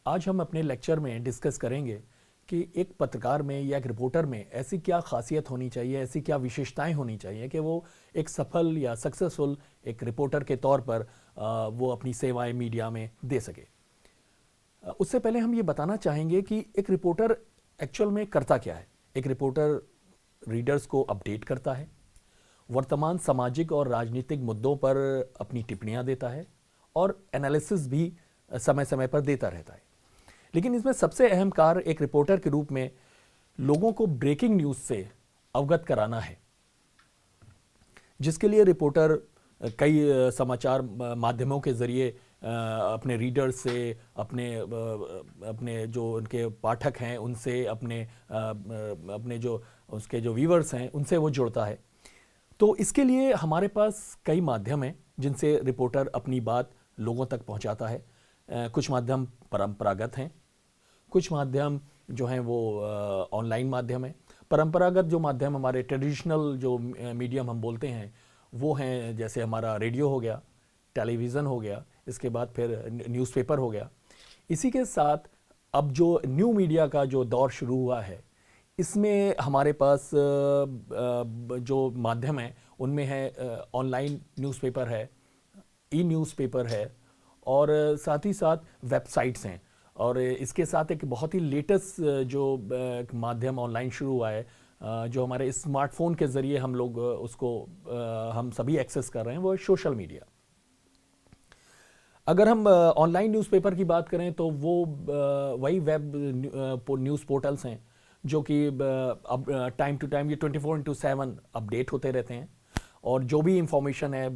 आज हम अपने लेक्चर में डिस्कस करेंगे कि एक पत्रकार में या एक रिपोर्टर में ऐसी क्या खासियत होनी चाहिए, ऐसी क्या विशेषताएं होनी चाहिए कि वो एक सफल या सक्सेसफुल एक रिपोर्टर के तौर पर वो अपनी सेवाएं मीडिया में दे सके। उससे पहले हम ये बताना चाहेंगे कि एक रिपोर्टर एक्चुअल में करता क्या है। एक रिपोर्टर रीडर्स को अपडेट करता है, वर्तमान सामाजिक और राजनीतिक मुद्दों पर अपनी टिप्पणियां देता है और एनालिसिस भी समय समय पर देता रहता है। लेकिन इसमें सबसे अहम कार्य एक रिपोर्टर के रूप में लोगों को ब्रेकिंग न्यूज़ से अवगत कराना है, जिसके लिए रिपोर्टर कई समाचार माध्यमों के ज़रिए अपने रीडर से, अपने जो उनके पाठक हैं उनसे, अपने जो उसके जो व्यूअर्स हैं उनसे वो जुड़ता है। तो इसके लिए हमारे पास कई माध्यम हैं जिनसे रिपोर्टर अपनी बात लोगों तक पहुंचाता है। कुछ माध्यम परंपरागत हैं, कुछ माध्यम जो हैं वो ऑनलाइन माध्यम हैं। परंपरागत जो माध्यम हमारे ट्रेडिशनल जो मीडियम हम बोलते हैं वो हैं, जैसे हमारा रेडियो हो गया, टेलीविज़न हो गया, इसके बाद फिर न्यूज़पेपर हो गया। इसी के साथ अब जो न्यू मीडिया का जो दौर शुरू हुआ है, इसमें हमारे पास जो माध्यम है उनमें है ऑनलाइन न्यूज़पेपर है, ई न्यूज़पेपर है और साथ ही साथ वेबसाइट्स हैं। और इसके साथ एक बहुत ही लेटेस्ट जो माध्यम ऑनलाइन शुरू हुआ है, जो हमारे स्मार्टफोन के ज़रिए हम लोग उसको हम सभी एक्सेस कर रहे हैं, वो है सोशल मीडिया। अगर हम ऑनलाइन न्यूज़पेपर की बात करें तो वो वही वेब न्यूज़ पोर्टल्स हैं जो कि अब टाइम टू टाइम ये 24/7 अपडेट होते रहते हैं। और जो भी इंफॉर्मेशन है,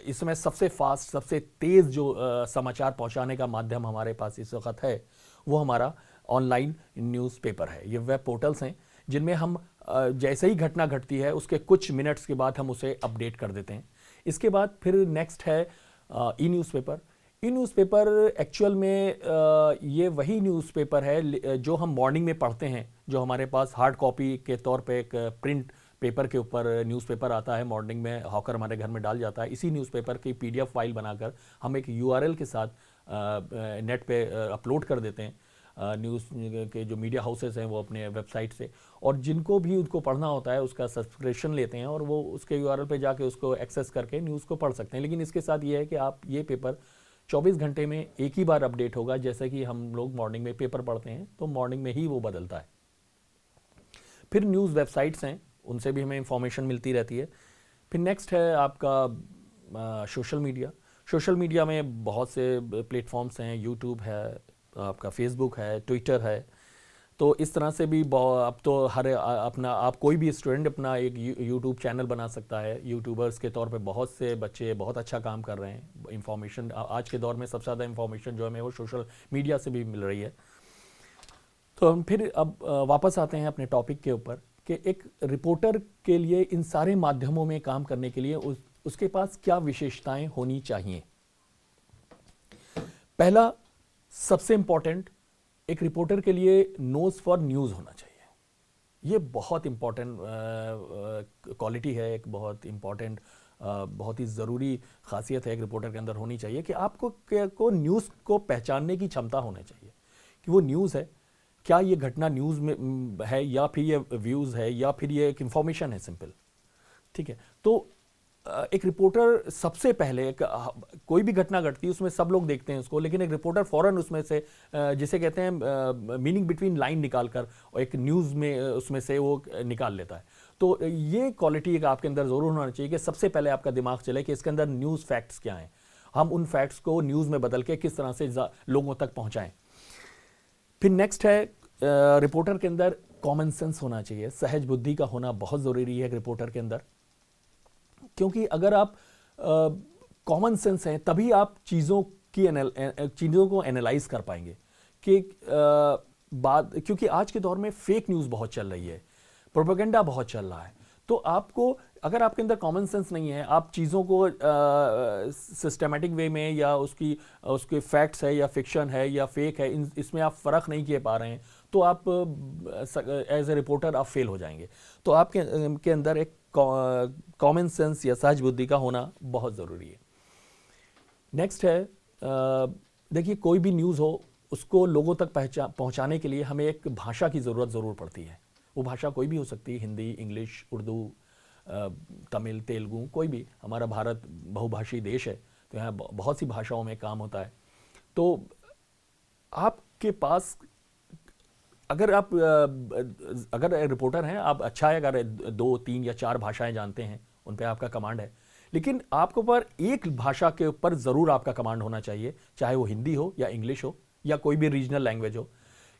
इसमें सबसे फास्ट, सबसे तेज़ जो समाचार पहुंचाने का माध्यम हमारे पास इस वक्त है वो हमारा ऑनलाइन न्यूज़पेपर है। ये वेब पोर्टल्स हैं जिनमें हम जैसे ही घटना घटती है उसके कुछ मिनट्स के बाद हम उसे अपडेट कर देते हैं। इसके बाद फिर नेक्स्ट है ई न्यूज़पेपर। ई न्यूज़पेपर एक्चुअल में ये वही न्यूज़पेपर है जो हम मॉर्निंग में पढ़ते हैं, जो हमारे पास हार्ड कॉपी के तौर पे एक प्रिंट पेपर के ऊपर न्यूज़पेपर आता है, मॉर्निंग में हॉकर हमारे घर में डाल जाता है। इसी न्यूज़पेपर की पीडीएफ फाइल बनाकर हम एक यूआरएल के साथ नेट पे अपलोड कर देते हैं न्यूज़ के जो मीडिया हाउसेस हैं वो अपने वेबसाइट से, और जिनको भी उनको पढ़ना होता है उसका सब्सक्रिप्शन लेते हैं और वो उसके यूआरएल पे जाके उसको एक्सेस करके न्यूज़ को पढ़ सकते हैं। लेकिन इसके साथ ये है कि आप ये पेपर 24 घंटे में एक ही बार अपडेट होगा। जैसे कि हम लोग मॉर्निंग में पेपर पढ़ते हैं तो मॉर्निंग में ही वो बदलता है। फिर न्यूज़ वेबसाइट्स हैं, उनसे भी हमें इंफॉर्मेशन मिलती रहती है। फिर नेक्स्ट है आपका सोशल मीडिया। सोशल मीडिया में बहुत से प्लेटफॉर्म्स हैं, यूट्यूब है, आपका फेसबुक है, ट्विटर है। तो इस तरह से भी अब तो हर अपना आप कोई भी स्टूडेंट अपना एक यूट्यूब चैनल बना सकता है। यूट्यूबर्स के तौर पे बहुत से बच्चे बहुत अच्छा काम कर रहे हैं। इंफॉर्मेशन आज के दौर में सबसे ज़्यादा इंफॉर्मेशन जो हमें वो सोशल मीडिया से भी मिल रही है। तो हम फिर अब वापस आते हैं अपने टॉपिक के ऊपर कि एक रिपोर्टर के लिए इन सारे माध्यमों में काम करने के लिए उसके पास क्या विशेषताएं होनी चाहिए। पहला, सबसे इंपॉर्टेंट, एक रिपोर्टर के लिए नोज फॉर न्यूज़ होना चाहिए। ये बहुत इंपॉर्टेंट क्वालिटी है, एक बहुत इंपॉर्टेंट बहुत ही ज़रूरी खासियत है एक रिपोर्टर के अंदर होनी चाहिए कि आपको न्यूज़ को पहचानने की क्षमता होनी चाहिए कि वो न्यूज़ है, क्या ये घटना न्यूज़ में है या फिर ये व्यूज़ है या फिर ये एक इंफॉर्मेशन है सिंपल। ठीक है, तो एक रिपोर्टर सबसे पहले कोई भी घटना घटती है उसमें सब लोग देखते हैं उसको, लेकिन एक रिपोर्टर फौरन उसमें से जिसे कहते हैं मीनिंग बिटवीन लाइन निकाल कर और एक न्यूज़ में उसमें से वो निकाल लेता है। तो ये क्वालिटी एक आपके अंदर ज़रूर होना चाहिए कि सबसे पहले आपका दिमाग चले कि इसके अंदर न्यूज़ फैक्ट्स क्या हैं, हम उन फैक्ट्स को न्यूज़ में बदल के किस तरह से लोगों तक पहुँचाएँ। फिर नेक्स्ट है रिपोर्टर के अंदर कॉमन सेंस होना चाहिए, सहज बुद्धि का होना बहुत ज़रूरी है रिपोर्टर के अंदर। क्योंकि अगर आप कॉमन सेंस हैं तभी आप चीज़ों को एनालाइज कर पाएंगे कि क्योंकि आज के दौर में फेक न्यूज़ बहुत चल रही है, प्रोपेगेंडा बहुत चल रहा है। तो आपको, अगर आपके अंदर कॉमन सेंस नहीं है, आप चीज़ों को सिस्टमेटिक वे में या उसके फैक्ट्स है या फिक्शन है या फेक है, इसमें आप फ़र्क नहीं किए पा रहे हैं, तो आप एज ए रिपोर्टर आप फेल हो जाएंगे। तो आपके अंदर एक कॉमन सेंस या सहज बुद्धि का होना बहुत ज़रूरी है। नेक्स्ट है, देखिए कोई भी न्यूज़ हो उसको लोगों तक पहुंचाने के लिए हमें एक भाषा की ज़रूर पड़ती है। वो भाषा कोई भी हो सकती है, हिंदी, इंग्लिश, उर्दू, तमिल, तेलुगु, कोई भी। हमारा भारत बहुभाषी देश है, तो यहाँ बहुत सी भाषाओं में काम होता है। तो आपके पास अगर रिपोर्टर हैं, आप अच्छा है अगर 2, 3 या 4 भाषाएं जानते हैं, उन पे आपका कमांड है, लेकिन आपके ऊपर एक भाषा के ऊपर ज़रूर आपका कमांड होना चाहिए, चाहे वो हिंदी हो या इंग्लिश हो या कोई भी रीजनल लैंग्वेज हो।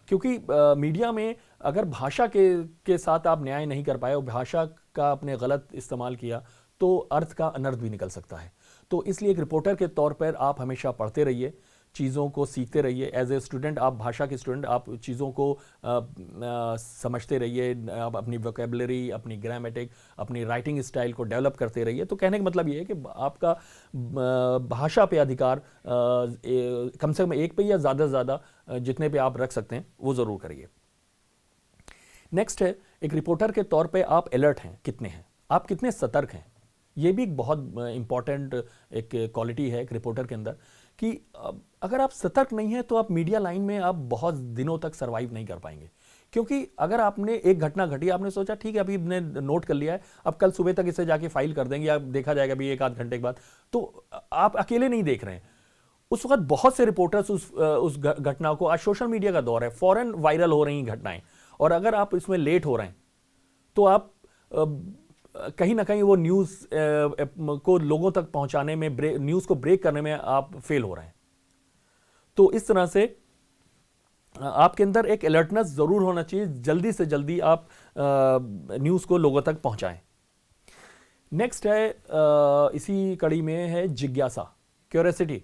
क्योंकि मीडिया में अगर भाषा के साथ आप न्याय नहीं कर पाए और भाषा का आपने गलत इस्तेमाल किया तो अर्थ का अनर्थ भी निकल सकता है। तो इसलिए एक रिपोर्टर के तौर पर आप हमेशा पढ़ते रहिए, चीज़ों को सीखते रहिए। एज ए स्टूडेंट, आप भाषा के स्टूडेंट, आप चीज़ों को समझते रहिए, आप अपनी वोकेबलरी, अपनी ग्रामेटिक, अपनी राइटिंग स्टाइल को डेवलप करते रहिए। तो कहने का मतलब ये है कि आपका भाषा पे अधिकार कम से कम एक पे या ज़्यादा से ज़्यादा जितने पे आप रख सकते हैं वो ज़रूर करिए। नेक्स्ट है, एक रिपोर्टर के तौर पे आप अलर्ट हैं, कितने हैं, आप कितने सतर्क हैं। ये भी एक बहुत इंपॉर्टेंट एक क्वालिटी है एक रिपोर्टर के अंदर कि अगर आप सतर्क नहीं हैं तो आप मीडिया लाइन में आप बहुत दिनों तक सरवाइव नहीं कर पाएंगे। क्योंकि अगर आपने एक घटना घटी, आपने सोचा ठीक है अभी हमने नोट कर लिया है, अब कल सुबह तक इसे जाके फाइल कर देंगे या देखा जाएगा अभी 1 आध घंटे के बाद, तो आप अकेले नहीं देख रहे हैं। उस वक्त बहुत से रिपोर्टर्स उस घटना को, आज सोशल मीडिया का दौर है, फौरन वायरल हो रही घटनाएं, और अगर आप इसमें लेट हो रहे हैं तो आप कहीं ना कहीं वो न्यूज़ को लोगों तक पहुंचाने में, न्यूज़ को ब्रेक करने में आप फेल हो रहे हैं। तो इस तरह से आपके अंदर एक अलर्टनेस ज़रूर होना चाहिए, जल्दी से जल्दी आप न्यूज़ को लोगों तक पहुंचाएं। नेक्स्ट है, इसी कड़ी में है जिज्ञासा, क्यूरियोसिटी।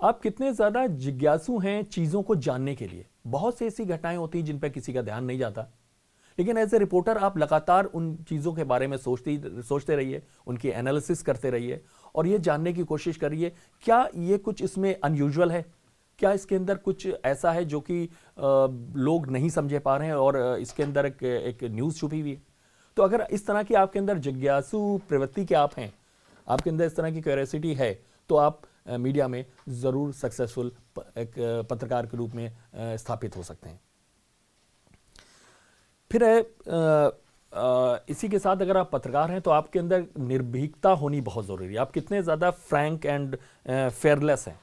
आप कितने ज़्यादा जिज्ञासु हैं चीज़ों को जानने के लिए। बहुत सी ऐसी घटनाएं होती हैं जिन पर किसी का ध्यान नहीं जाता, लेकिन एज ए रिपोर्टर आप लगातार उन चीज़ों के बारे में सोचते रहिए, उनकी एनालिसिस करते रहिए और ये जानने की कोशिश करिए क्या ये कुछ इसमें अनयूजुअल है, क्या इसके अंदर कुछ ऐसा है जो कि लोग नहीं समझे पा रहे हैं और इसके अंदर एक न्यूज़ छुपी हुई है। तो अगर इस तरह की आपके अंदर जिज्ञासु प्रवृत्ति के आप हैं, आपके अंदर इस तरह की क्यूरियोसिटी है, तो आप मीडिया में ज़रूर सक्सेसफुल एक पत्रकार के रूप में स्थापित हो सकते हैं। फिर है इसी के साथ अगर आप पत्रकार हैं तो आपके अंदर निर्भीकता होनी बहुत ज़रूरी है। आप कितने ज़्यादा फ्रैंक एंड फेयरलेस हैं।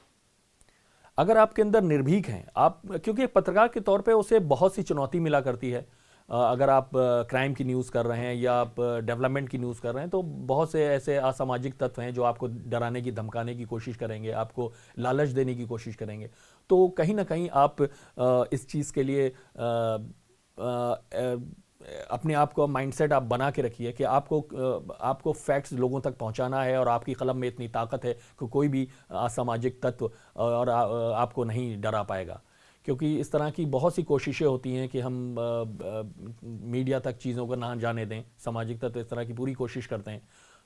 अगर आपके अंदर निर्भीक हैं आप, क्योंकि पत्रकार के तौर पे उसे बहुत सी चुनौती मिला करती है। अगर आप क्राइम की न्यूज़ कर रहे हैं या आप डेवलपमेंट की न्यूज़ कर रहे हैं तो बहुत से ऐसे असामाजिक तत्व हैं जो आपको डराने की, धमकाने की कोशिश करेंगे, आपको लालच देने की कोशिश करेंगे। तो कहीं ना कहीं आप इस चीज़ के लिए अपने आप को माइंडसेट आप बना के रखिए कि आपको फैक्ट्स लोगों तक पहुंचाना है और आपकी कलम में इतनी ताकत है कि कोई भी असामाजिक तत्व और आपको नहीं डरा पाएगा। क्योंकि इस तरह की बहुत सी कोशिशें होती हैं कि हम मीडिया तक चीज़ों को ना जाने दें, सामाजिक तत्व इस तरह की पूरी कोशिश करते हैं।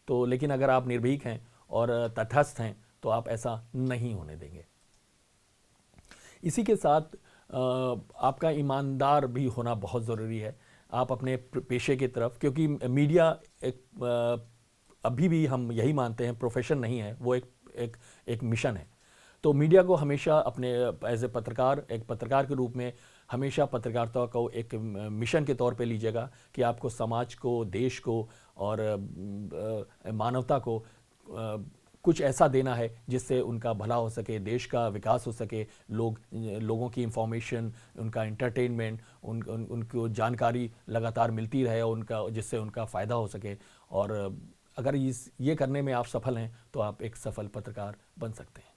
तो लेकिन अगर आप निर्भीक हैं और तटस्थ हैं तो आप ऐसा नहीं होने देंगे। इसी के साथ आपका ईमानदार भी होना बहुत ज़रूरी है आप अपने पेशे की तरफ, क्योंकि मीडिया अभी भी हम यही मानते हैं प्रोफेशन नहीं है, वो एक मिशन है। तो मीडिया को हमेशा अपने एज ए पत्रकार, एक पत्रकार के रूप में हमेशा पत्रकारिता को एक मिशन के तौर पे लीजिएगा कि आपको समाज को, देश को और मानवता को कुछ ऐसा देना है जिससे उनका भला हो सके, देश का विकास हो सके, लोगों की इंफॉर्मेशन, उनका एंटरटेनमेंट, उनको जानकारी लगातार मिलती रहे और जिससे उनका फ़ायदा हो सके। और अगर ये करने में आप सफल हैं तो आप एक सफल पत्रकार बन सकते हैं।